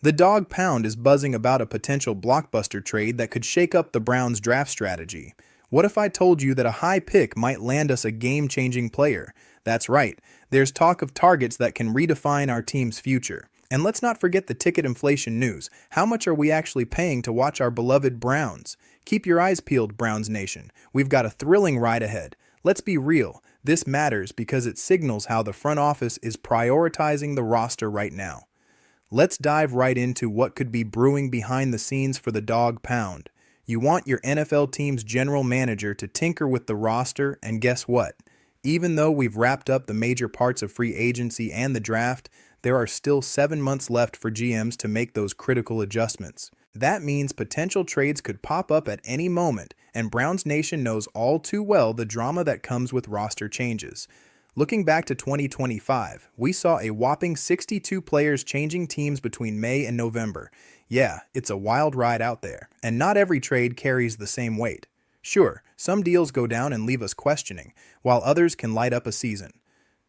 The dog pound is buzzing about a potential blockbuster trade that could shake up the Browns' draft strategy. What if I told you that a high pick might land us a game-changing player? That's right, there's talk of targets that can redefine our team's future. And let's not forget the ticket inflation news. How much are we actually paying to watch our beloved Browns? Keep your eyes peeled, Browns Nation. We've got a thrilling ride ahead. Let's be real. This matters because it signals how the front office is prioritizing the roster right now. Let's dive right into what could be brewing behind the scenes for the dog pound. You want your NFL team's general manager to tinker with the roster, and guess what? Even though we've wrapped up the major parts of free agency and the draft, there are still 7 months left for GMs to make those critical adjustments. That means potential trades could pop up at any moment, and Browns Nation knows all too well the drama that comes with roster changes. Looking back to 2025, we saw a whopping 62 players changing teams between May and November. Yeah, it's a wild ride out there, and not every trade carries the same weight. Sure, some deals go down and leave us questioning, while others can light up a season.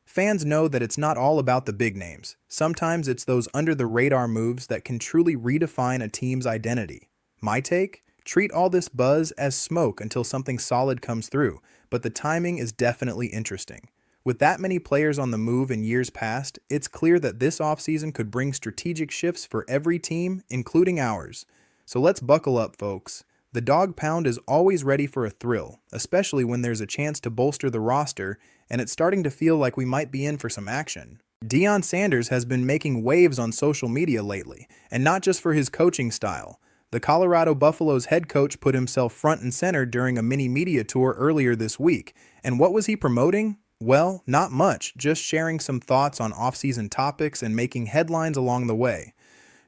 Fans know that it's not all about the big names. Sometimes it's those under-the-radar moves that can truly redefine a team's identity. My take? Treat all this buzz as smoke until something solid comes through, but the timing is definitely interesting. With that many players on the move in years past, it's clear that this offseason could bring strategic shifts for every team, including ours. So let's buckle up, folks. The dog pound is always ready for a thrill, especially when there's a chance to bolster the roster, and it's starting to feel like we might be in for some action. Deion Sanders has been making waves on social media lately, and not just for his coaching style. The Colorado Buffaloes head coach put himself front and center during a mini media tour earlier this week, and what was he promoting? Well, not much, just sharing some thoughts on off-season topics and making headlines along the way.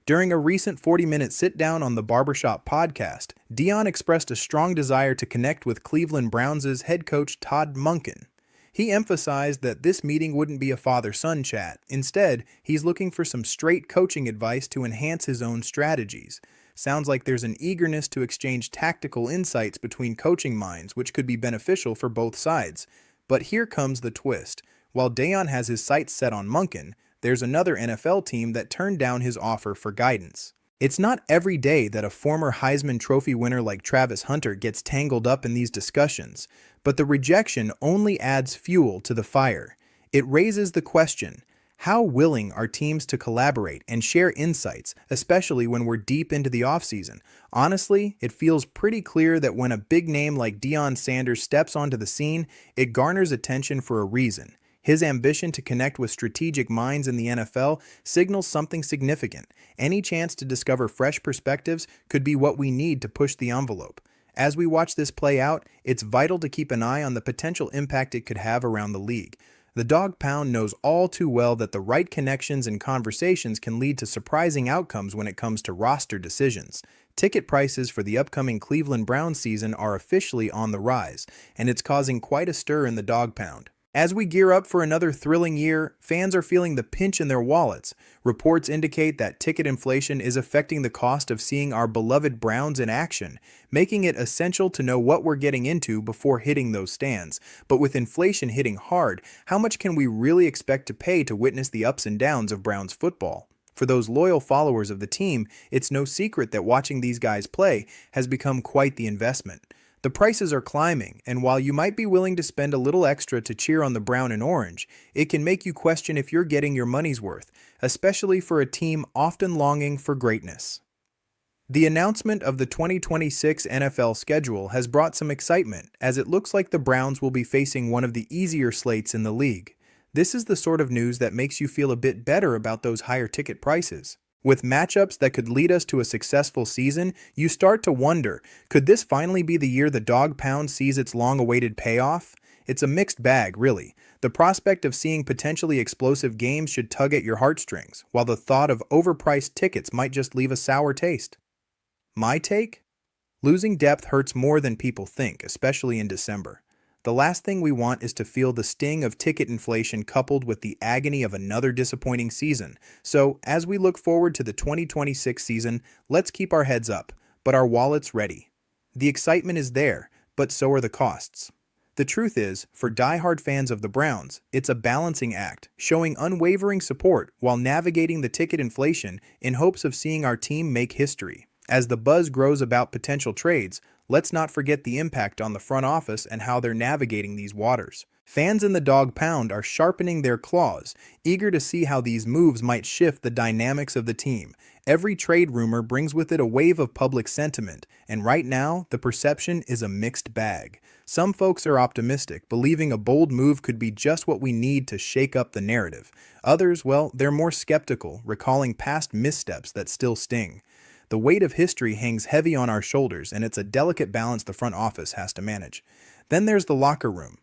During a recent 40-minute sit-down on the Barbershop podcast, Deion expressed a strong desire to connect with Cleveland Browns' head coach Todd Monken. He emphasized that this meeting wouldn't be a father-son chat. Instead, he's looking for some straight coaching advice to enhance his own strategies. Sounds like there's an eagerness to exchange tactical insights between coaching minds, which could be beneficial for both sides. But here comes the twist. While Deion has his sights set on Monken, there's another NFL team that turned down his offer for guidance. It's not every day that a former Heisman Trophy winner like Travis Hunter gets tangled up in these discussions, but the rejection only adds fuel to the fire. It raises the question, how willing are teams to collaborate and share insights, especially when we're deep into the offseason? Honestly, it feels pretty clear that when a big name like Deion Sanders steps onto the scene, it garners attention for a reason. His ambition to connect with strategic minds in the NFL signals something significant. Any chance to discover fresh perspectives could be what we need to push the envelope. As we watch this play out, it's vital to keep an eye on the potential impact it could have around the league. The dog pound knows all too well that the right connections and conversations can lead to surprising outcomes when it comes to roster decisions. Ticket prices for the upcoming Cleveland Browns season are officially on the rise, and it's causing quite a stir in the dog pound. As we gear up for another thrilling year, fans are feeling the pinch in their wallets. Reports indicate that ticket inflation is affecting the cost of seeing our beloved Browns in action, making it essential to know what we're getting into before hitting those stands. But with inflation hitting hard, how much can we really expect to pay to witness the ups and downs of Browns football? For those loyal followers of the team, it's no secret that watching these guys play has become quite the investment. The prices are climbing, and while you might be willing to spend a little extra to cheer on the brown and orange, it can make you question if you're getting your money's worth, especially for a team often longing for greatness. The announcement of the 2026 NFL schedule has brought some excitement, as it looks like the Browns will be facing one of the easier slates in the league. This is the sort of news that makes you feel a bit better about those higher ticket prices. With matchups that could lead us to a successful season, you start to wonder, could this finally be the year the dog pound sees its long-awaited payoff? It's a mixed bag, really. The prospect of seeing potentially explosive games should tug at your heartstrings, while the thought of overpriced tickets might just leave a sour taste. My take? Losing depth hurts more than people think, especially in December. The last thing we want is to feel the sting of ticket inflation coupled with the agony of another disappointing season. So, as we look forward to the 2026 season, let's keep our heads up, but our wallets ready. The excitement is there, but so are the costs. The truth is, for die-hard fans of the Browns, it's a balancing act, showing unwavering support while navigating the ticket inflation in hopes of seeing our team make history. As the buzz grows about potential trades, let's not forget the impact on the front office and how they're navigating these waters. Fans in the dog pound are sharpening their claws, eager to see how these moves might shift the dynamics of the team. Every trade rumor brings with it a wave of public sentiment, and right now, the perception is a mixed bag. Some folks are optimistic, believing a bold move could be just what we need to shake up the narrative. Others, well, they're more skeptical, recalling past missteps that still sting. The weight of history hangs heavy on our shoulders, and it's a delicate balance the front office has to manage. Then there's the locker room.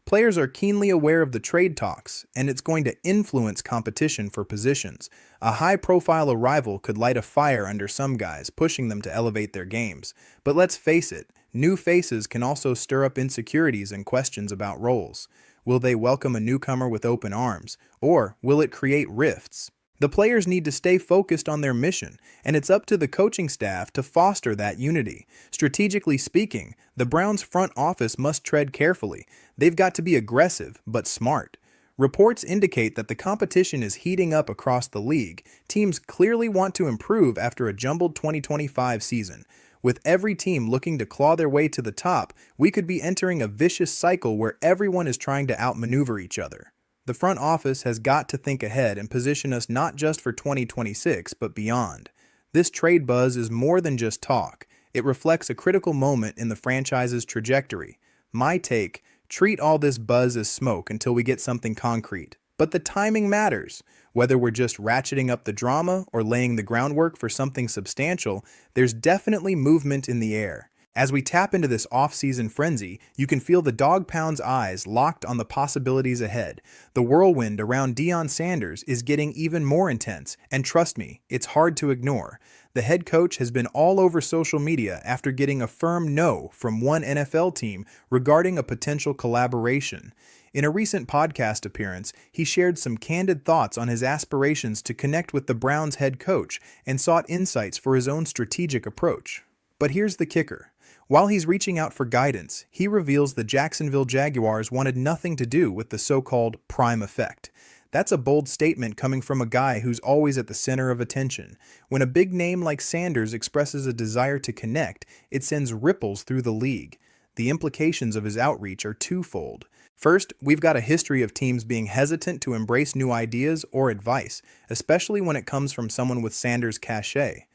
Players are keenly aware of the trade talks, and it's going to influence competition for positions. A high-profile arrival could light a fire under some guys, pushing them to elevate their games. But let's face it, new faces can also stir up insecurities and questions about roles. Will they welcome a newcomer with open arms, or will it create rifts? The players need to stay focused on their mission, and it's up to the coaching staff to foster that unity. Strategically speaking, the Browns' front office must tread carefully. They've got to be aggressive, but smart. Reports indicate that the competition is heating up across the league. Teams clearly want to improve after a jumbled 2025 season. With every team looking to claw their way to the top, we could be entering a vicious cycle where everyone is trying to outmaneuver each other. The front office has got to think ahead and position us not just for 2026, but beyond. This trade buzz is more than just talk. It reflects a critical moment in the franchise's trajectory. My take, treat all this buzz as smoke until we get something concrete. But the timing matters. Whether we're just ratcheting up the drama or laying the groundwork for something substantial, there's definitely movement in the air. As we tap into this off-season frenzy, you can feel the dog pound's eyes locked on the possibilities ahead. The whirlwind around Deion Sanders is getting even more intense, and trust me, it's hard to ignore. The head coach has been all over social media after getting a firm no from one NFL team regarding a potential collaboration. In a recent podcast appearance, he shared some candid thoughts on his aspirations to connect with the Browns head coach and sought insights for his own strategic approach. But here's the kicker. While he's reaching out for guidance, he reveals the Jacksonville Jaguars wanted nothing to do with the so-called prime effect. That's a bold statement coming from a guy who's always at the center of attention. When a big name like Sanders expresses a desire to connect, it sends ripples through the league. The implications of his outreach are twofold. First, we've got a history of teams being hesitant to embrace new ideas or advice, especially when it comes from someone with Sanders' cachet.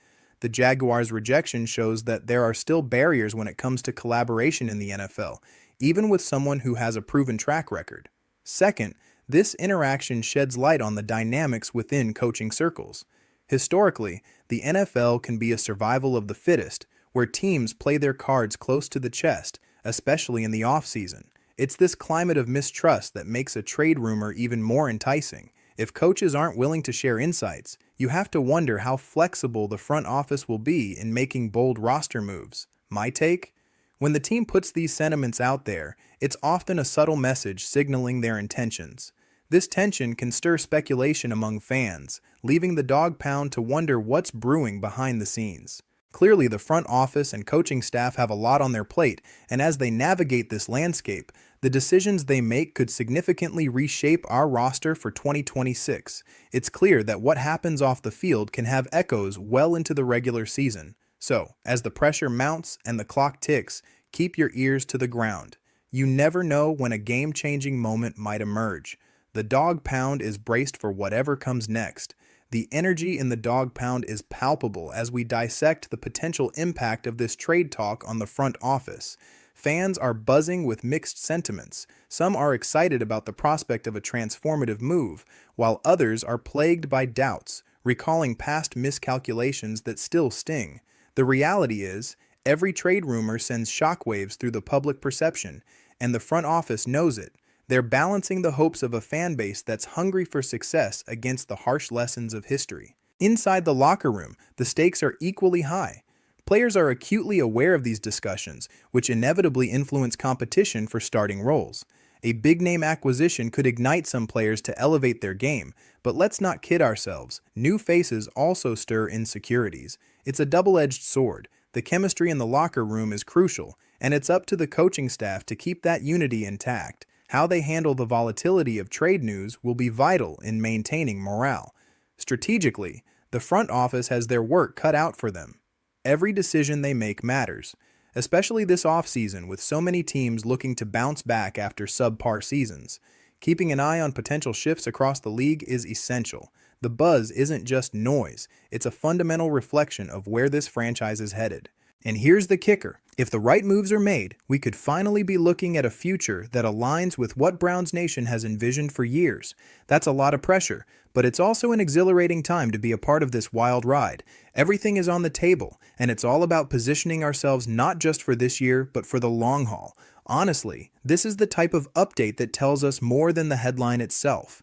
The Jaguars' rejection shows that there are still barriers when it comes to collaboration in the NFL, even with someone who has a proven track record. Second, this interaction sheds light on the dynamics within coaching circles. Historically, the NFL can be a survival of the fittest, where teams play their cards close to the chest, especially in the offseason. It's this climate of mistrust that makes a trade rumor even more enticing. If coaches aren't willing to share insights, you have to wonder how flexible the front office will be in making bold roster moves. My take? When the team puts these sentiments out there, it's often a subtle message signaling their intentions. This tension can stir speculation among fans, leaving the dog pound to wonder what's brewing behind the scenes. Clearly, the front office and coaching staff have a lot on their plate, and as they navigate this landscape, the decisions they make could significantly reshape our roster for 2026. It's clear that what happens off the field can have echoes well into the regular season. So, as the pressure mounts and the clock ticks, keep your ears to the ground. You never know when a game-changing moment might emerge. The dog pound is braced for whatever comes next. The energy in the dog pound is palpable as we dissect the potential impact of this trade talk on the front office. Fans are buzzing with mixed sentiments. Some are excited about the prospect of a transformative move, while others are plagued by doubts, recalling past miscalculations that still sting. The reality is, every trade rumor sends shockwaves through the public perception, and the front office knows it. They're balancing the hopes of a fan base that's hungry for success against the harsh lessons of history. Inside the locker room, the stakes are equally high. Players are acutely aware of these discussions, which inevitably influence competition for starting roles. A big-name acquisition could ignite some players to elevate their game, but let's not kid ourselves. New faces also stir insecurities. It's a double-edged sword. The chemistry in the locker room is crucial, and it's up to the coaching staff to keep that unity intact. How they handle the volatility of trade news will be vital in maintaining morale. Strategically, the front office has their work cut out for them. Every decision they make matters, especially this offseason with so many teams looking to bounce back after subpar seasons. Keeping an eye on potential shifts across the league is essential. The buzz isn't just noise, it's a fundamental reflection of where this franchise is headed. And here's the kicker. If the right moves are made, we could finally be looking at a future that aligns with what Browns Nation has envisioned for years. That's a lot of pressure, but it's also an exhilarating time to be a part of this wild ride. Everything is on the table, and it's all about positioning ourselves not just for this year, but for the long haul. Honestly, this is the type of update that tells us more than the headline itself.